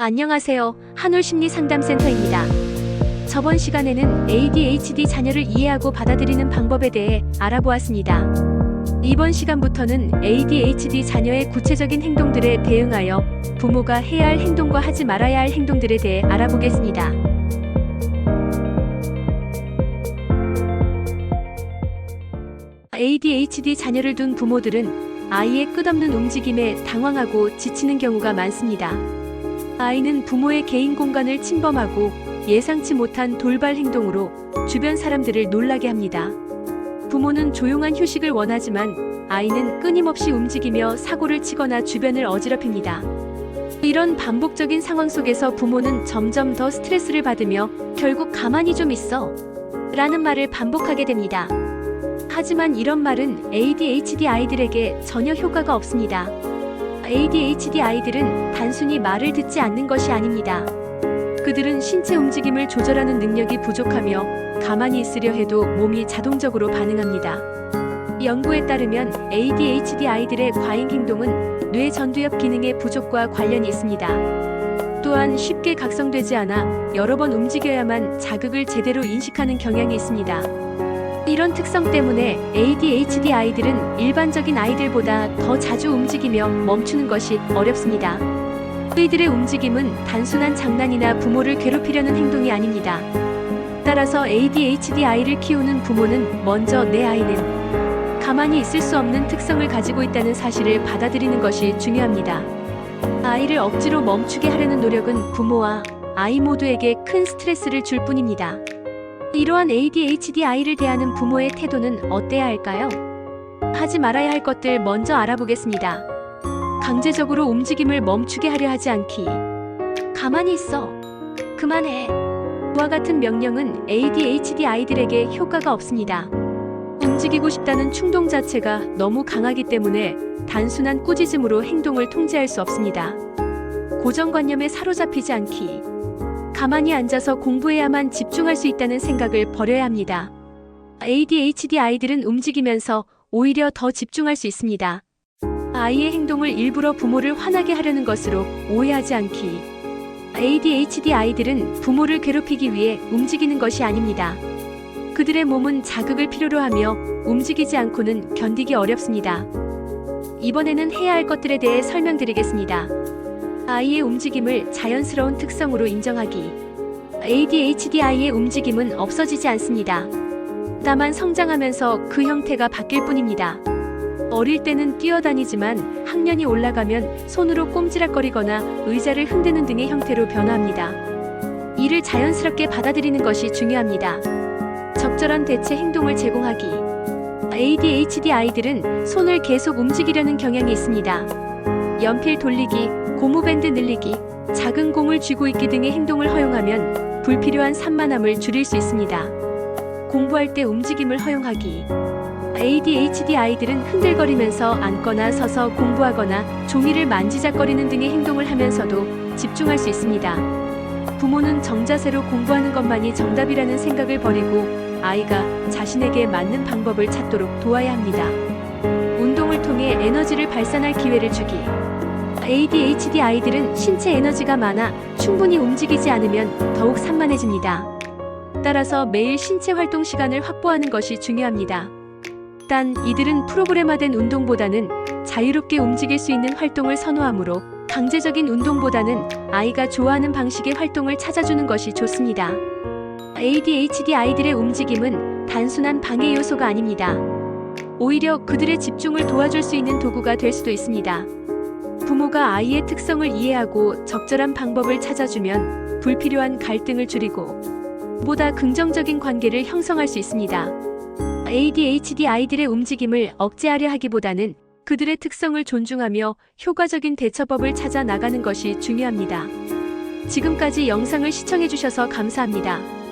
안녕하세요. 한올심리상담센터입니다. 저번 시간에는 ADHD 자녀를 이해하고 받아들이는 방법에 대해 알아보았습니다. 이번 시간부터는 ADHD 자녀의 구체적인 행동들에 대응하여 부모가 해야 할 행동과 하지 말아야 할 행동들에 대해 알아보겠습니다. ADHD 자녀를 둔 부모들은 아이의 끝없는 움직임에 당황하고 지치는 경우가 많습니다. 아이는 부모의 개인 공간을 침범하고 예상치 못한 돌발 행동으로 주변 사람들을 놀라게 합니다. 부모는 조용한 휴식을 원하지만 아이는 끊임없이 움직이며 사고를 치거나 주변을 어지럽힙니다. 이런 반복적인 상황 속에서 부모는 점점 더 스트레스를 받으며 결국 가만히 좀 있어 라는 말을 반복하게 됩니다. 하지만 이런 말은 ADHD 아이들에게 전혀 효과가 없습니다. ADHD 아이들은 단순히 말을 듣지 않는 것이 아닙니다. 그들은 신체 움직임을 조절하는 능력이 부족하며 가만히 있으려 해도 몸이 자동적으로 반응합니다. 연구에 따르면 ADHD 아이들의 과잉 행동은 뇌 전두엽 기능의 부족과 관련이 있습니다. 또한 쉽게 각성되지 않아 여러 번 움직여야만 자극을 제대로 인식하는 경향이 있습니다. 이런 특성 때문에 ADHD 아이들은 일반적인 아이들보다 더 자주 움직이며 멈추는 것이 어렵습니다. 이들의 움직임은 단순한 장난이나 부모를 괴롭히려는 행동이 아닙니다. 따라서 ADHD 아이를 키우는 부모는 먼저 내 아이는 가만히 있을 수 없는 특성을 가지고 있다는 사실을 받아들이는 것이 중요합니다. 아이를 억지로 멈추게 하려는 노력은 부모와 아이 모두에게 큰 스트레스를 줄 뿐입니다. 이러한 ADHD 아이를 대하는 부모의 태도는 어때야 할까요? 하지 말아야 할 것들 먼저 알아보겠습니다. 강제적으로 움직임을 멈추게 하려 하지 않기. 가만히 있어. 그만해. 와 같은 명령은 ADHD 아이들에게 효과가 없습니다. 움직이고 싶다는 충동 자체가 너무 강하기 때문에 단순한 꾸짖음으로 행동을 통제할 수 없습니다. 고정관념에 사로잡히지 않기. 가만히 앉아서 공부해야만 집중할 수 있다는 생각을 버려야 합니다. ADHD 아이들은 움직이면서 오히려 더 집중할 수 있습니다. 아이의 행동을 일부러 부모를 화나게 하려는 것으로 오해하지 않기. ADHD 아이들은 부모를 괴롭히기 위해 움직이는 것이 아닙니다. 그들의 몸은 자극을 필요로 하며 움직이지 않고는 견디기 어렵습니다. 이번에는 해야 할 것들에 대해 설명드리겠습니다. 아이의 움직임을 자연스러운 특성으로 인정하기. ADHD 아이의 움직임은 없어지지 않습니다. 다만 성장하면서 그 형태가 바뀔 뿐입니다. 어릴 때는 뛰어다니지만 학년이 올라가면 손으로 꼼지락거리거나 의자를 흔드는 등의 형태로 변화합니다. 이를 자연스럽게 받아들이는 것이 중요합니다. 적절한 대체 행동을 제공하기. ADHD 아이들은 손을 계속 움직이려는 경향이 있습니다. 연필 돌리기, 고무밴드 늘리기, 작은 공을 쥐고 있기 등의 행동을 허용하면 불필요한 산만함을 줄일 수 있습니다. 공부할 때 움직임을 허용하기. ADHD 아이들은 흔들거리면서 앉거나 서서 공부하거나 종이를 만지작거리는 등의 행동을 하면서도 집중할 수 있습니다. 부모는 정자세로 공부하는 것만이 정답이라는 생각을 버리고 아이가 자신에게 맞는 방법을 찾도록 도와야 합니다. 운동을 통해 에너지를 발산할 기회를 주기. ADHD 아이들은 신체 에너지가 많아 충분히 움직이지 않으면 더욱 산만해집니다. 따라서 매일 신체 활동 시간을 확보하는 것이 중요합니다. 단 이들은 프로그램화된 운동보다는 자유롭게 움직일 수 있는 활동을 선호하므로 강제적인 운동보다는 아이가 좋아하는 방식의 활동을 찾아주는 것이 좋습니다. ADHD 아이들의 움직임은 단순한 방해 요소가 아닙니다. 오히려 그들의 집중을 도와줄 수 있는 도구가 될 수도 있습니다. 부모가 아이의 특성을 이해하고 적절한 방법을 찾아주면 불필요한 갈등을 줄이고 보다 긍정적인 관계를 형성할 수 있습니다. ADHD 아이들의 움직임을 억제하려 하기보다는 그들의 특성을 존중하며 효과적인 대처법을 찾아 나가는 것이 중요합니다. 지금까지 영상을 시청해주셔서 감사합니다.